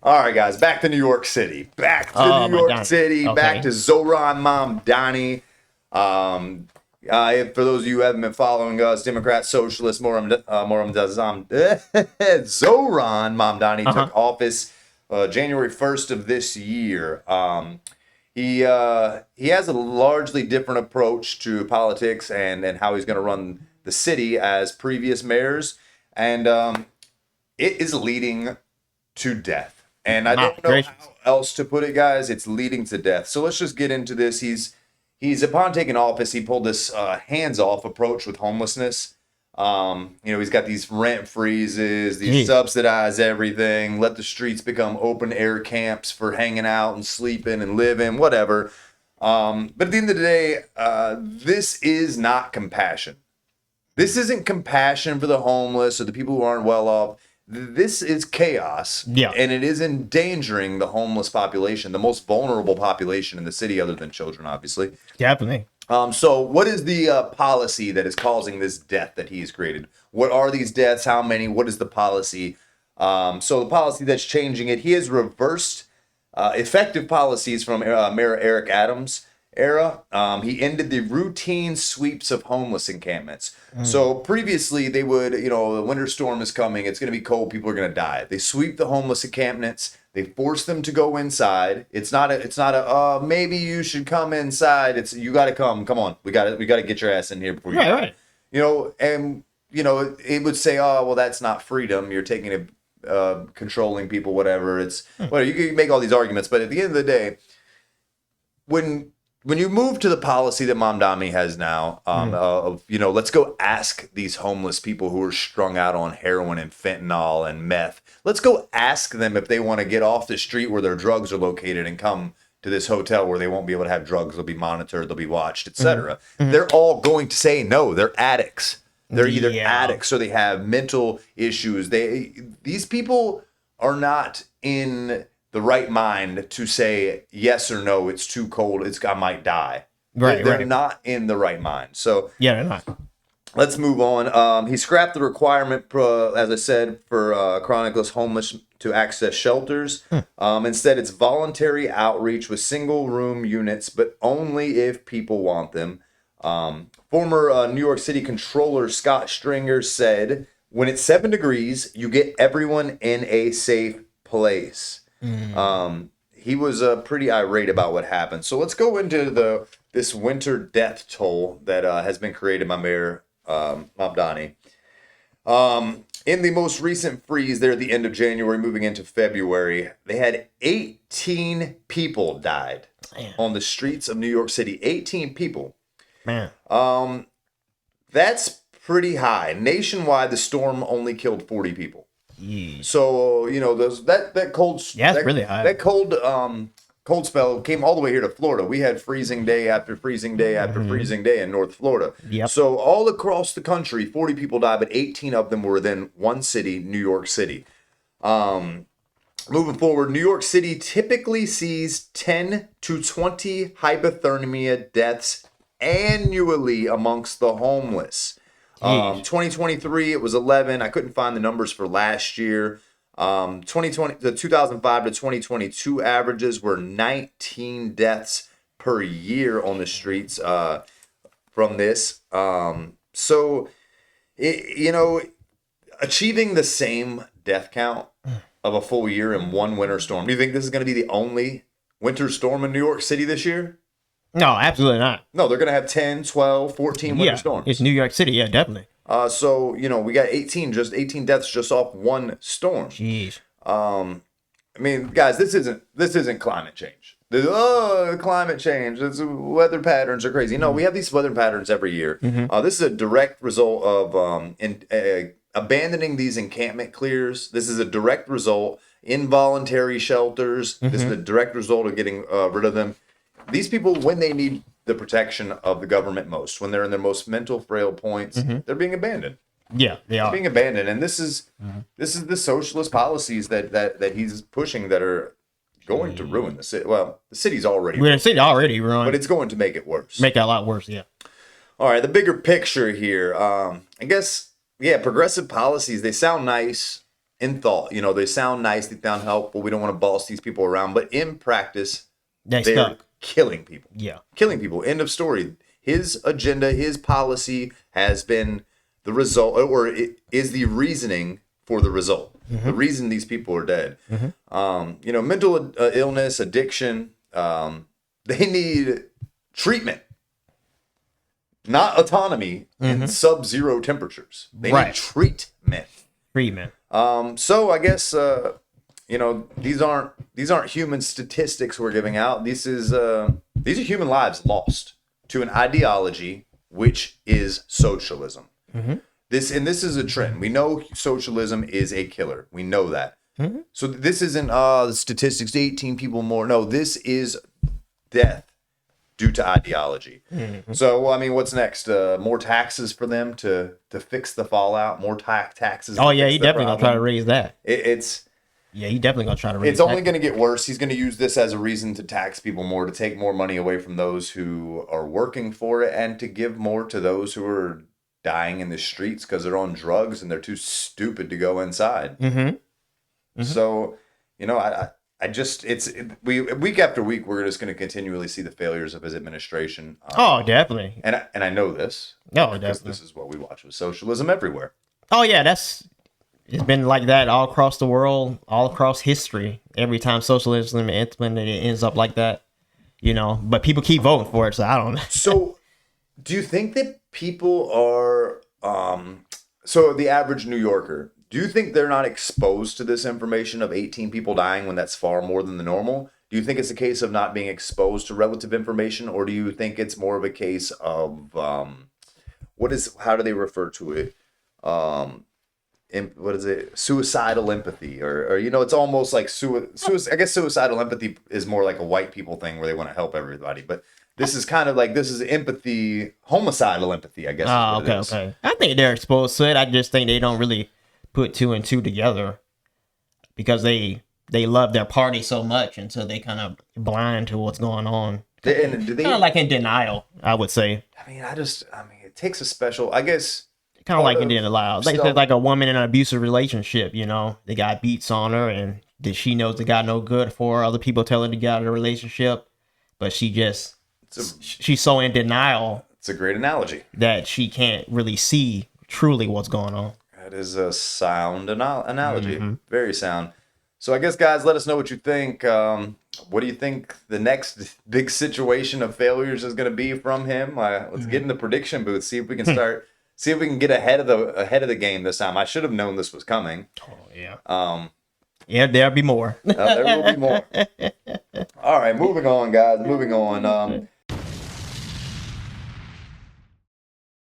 All right, guys, back to New York City. Back to New York City. Okay. Back to Zoran Mamdani. For those of you who haven't been following us, Democrat, Socialist, Zoran Mamdani took office January 1st of this year. He has a largely different approach to politics and how he's going to run the city as previous mayors, and it is leading to death. And I don't know how else to put it, guys. It's leading to death. So let's just get into this. He's upon taking office, he pulled this hands-off approach with homelessness. He's got these rent freezes, these subsidize everything, let the streets become open air camps for hanging out and sleeping and living, whatever. But at the end of the day, this is not compassion. This isn't compassion for the homeless or the people who aren't well off. This is chaos, and it is endangering the homeless population, the most vulnerable population in the city, other than children, obviously. Definitely. So what is the policy that is causing this death that he's created? What are these deaths? How many? What is the policy? So the policy that's changing it, he has reversed effective policies from Mayor Eric Adams' era. He ended the routine sweeps of homeless encampments. So previously they would, the winter storm is coming, it's going to be cold, people are going to die. They sweep the homeless encampments, they force them to go inside. It's not a maybe you should come inside. It's you got to come on. We got to get your ass in here before you right. It would say, oh, well, that's not freedom. You're taking it, controlling people, whatever. It's well, you can make all these arguments, but at the end of the day, when you move to the policy that Mamdani has now, let's go ask these homeless people who are strung out on heroin and fentanyl and meth. Let's go ask them if they want to get off the street where their drugs are located and come to this hotel where they won't be able to have drugs. They'll be monitored, they'll be watched, etc. They're all going to say no. They're addicts. They're either addicts or they have mental issues. These people are not in the right mind to say yes or no. It's too cold. I might die. They're not in the right mind. So they're not. Let's move on. He scrapped the requirement, as I said, for chronicless homeless to access shelters. Instead, it's voluntary outreach with single room units, but only if people want them. Former New York City Controller Scott Stringer said, "When it's 7 degrees, you get everyone in a safe place." He was pretty irate about what happened. So let's go into this winter death toll that has been created by Mayor Mamdani. In the most recent freeze there at the end of January, moving into February, they had 18 people died on the streets of New York City. 18 people. Man. That's pretty high. Nationwide, the storm only killed 40 people. So that cold, that's really high. That cold spell came all the way here to Florida. We had freezing day after freezing day after freezing day in North Florida. So all across the country, 40 people died, but 18 of them were within one city, New York City. Moving forward, New York City typically sees 10 to 20 hypothermia deaths annually amongst the homeless. 2023, it was 11. I couldn't find the numbers for last year. 2005 to 2022 averages were 19 deaths per year on the streets from this. Achieving the same death count of a full year in one winter storm. Do you think this is going to be the only winter storm in New York City this year? No, absolutely not. No, they're going to have 10, 12, 14 winter storms. It's New York City. Yeah, definitely. We got 18 deaths just off one storm. Jeez. Guys, this isn't climate change. Climate change. Weather patterns are crazy. No, we have these weather patterns every year. This is a direct result of abandoning these encampment clears. This is a direct result. Involuntary shelters. This is a direct result of getting rid of them. These people, when they need the protection of the government most, when they're in their most mental frail points, they're being abandoned. Yeah, they are. They're being abandoned, and this is the socialist policies that he's pushing that are going to ruin the city. Well, the city's already ruined. The city already ruined, but it's going to make it worse. Make it a lot worse. Yeah. All right, the bigger picture here. I guess progressive policies, they sound nice. in thought, they sound nice, they sound helpful. We don't want to boss these people around, but in practice, They they're stuck. killing people. Yeah. Killing people. End of story. His agenda, his policy has been the result, or it is the reasoning for the result. The reason these people are dead. Mental illness, addiction, they need treatment, not autonomy in sub-zero temperatures. They need treatment. Treatment. So I guess these aren't human statistics we're giving out. These are human lives lost to an ideology which is socialism. This is a trend. We know socialism is a killer. We know that. So this isn't the statistics, 18 people more. No, this is death due to ideology. So I mean, what's next? More taxes for them to fix the fallout. More taxes. Oh yeah, he definitely gonna try to raise that. He definitely gonna try to raise. It's only going to get worse. He's going to use this as a reason to tax people more, to take more money away from those who are working for it, and to give more to those who are dying in the streets because they're on drugs and they're too stupid to go inside. So, week after week, we're just going to continually see the failures of his administration. Definitely. And I know this. No, because definitely. this is what we watch with socialism everywhere. Oh yeah, it's been like that all across the world, all across history. Every time socialism implemented, it ends up like that. But people keep voting for it, so I don't know. So, do you think that people are, so the average New Yorker, do you think they're not exposed to this information of 18 people dying when that's far more than the normal? Do you think it's a case of not being exposed to relative information, or do you think it's more of a case of, how do they refer to it? What is it? Suicidal empathy, or it's almost like I guess suicidal empathy is more like a white people thing where they want to help everybody, but this is kind of like, this is empathy, homicidal empathy, I guess. Oh, okay. I think they're exposed to it. I just think they don't really put two and two together because they love their party so much, and so they kind of blind to what's going on. And do they kind of like in denial, I would say. I mean, it takes a special, I guess. Kind of like in denial. Like a woman in an abusive relationship, the guy beats on her, and she knows the guy no good for her. Other people tell her to get out of the relationship, but she's so in denial. It's a great analogy. That she can't really see truly what's going on. That is a sound analogy. Very sound. So I guess, guys, let us know what you think. What do you think the next big situation of failures is going to be from him? Let's get in the prediction booth, see if we can start... See if we can get ahead of the game this time. I should have known this was coming. Oh yeah. There'll be more. There will be more. All right, moving on, guys. Moving on.